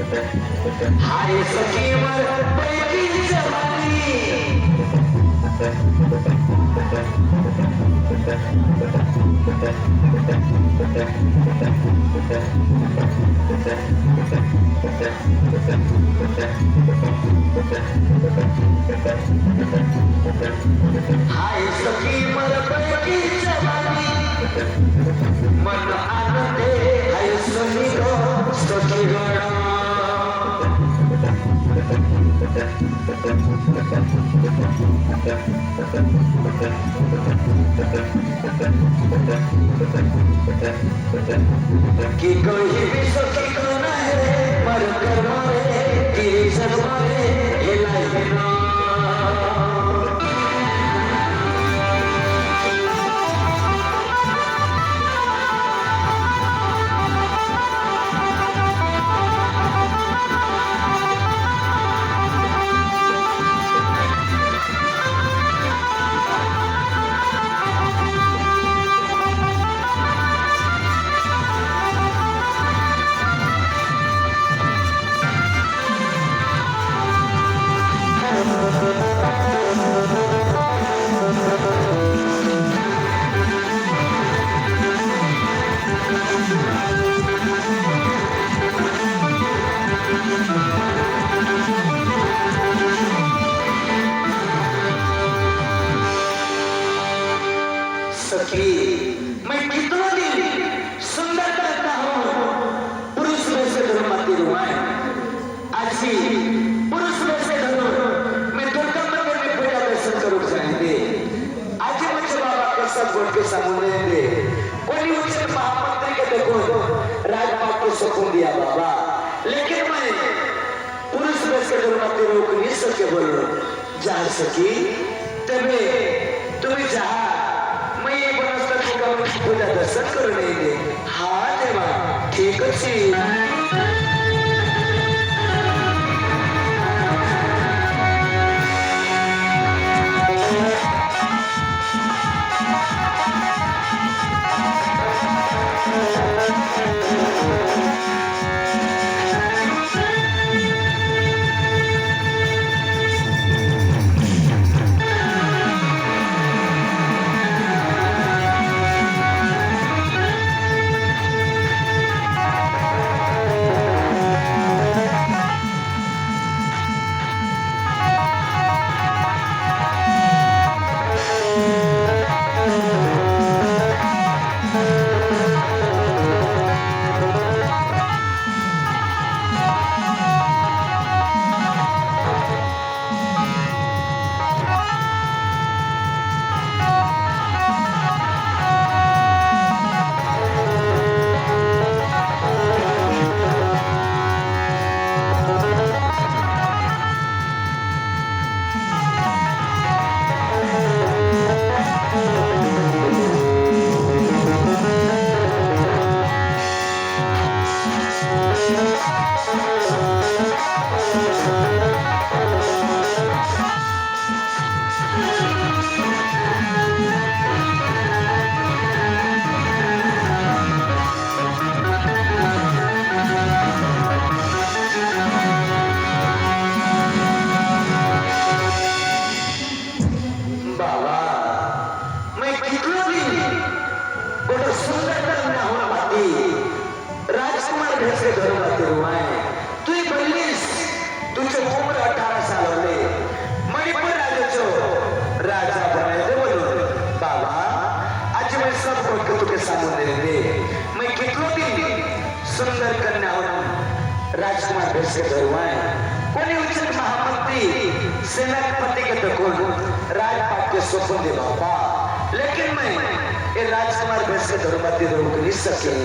हाय सखीवर पैकी जवानी हाय सखीवर पैकी जवानी मन आनंदे हाय सखीरो सखीगण कि कोई भी सखी को नहीं मर कर मारे तेरी सर मारे हिलाई ना मैं कितना दिन सुंदर करता हूँ पुरुष में से धर्माती रुआएं आज ही पुरुष में से धर्म मैं दुर्गा मंदिर में पूजा दर्शन करूँ जाएंगे आज ही मुझे बाबा के सब गोट के सामने दे कोई मुझे महामंत्री के देखो राजपाट को सुकून दिया बाबा लेकिन मैं पुरुष में से धर्माती रोक नहीं सके बोलो जा सकी तबे तुम्हें जहाँ पूजा दर्शन करू नये हा देवा ठीक अच्छी सुंदर कन्या राजकुमार भेष के धरुआएं कोनी उचित महामंत्री सेनापति के तकोन राजपाट के स्वप्न दे बाबा लेकिन मैं ये राजकुमार भेष के धर्मती रोक नहीं सके।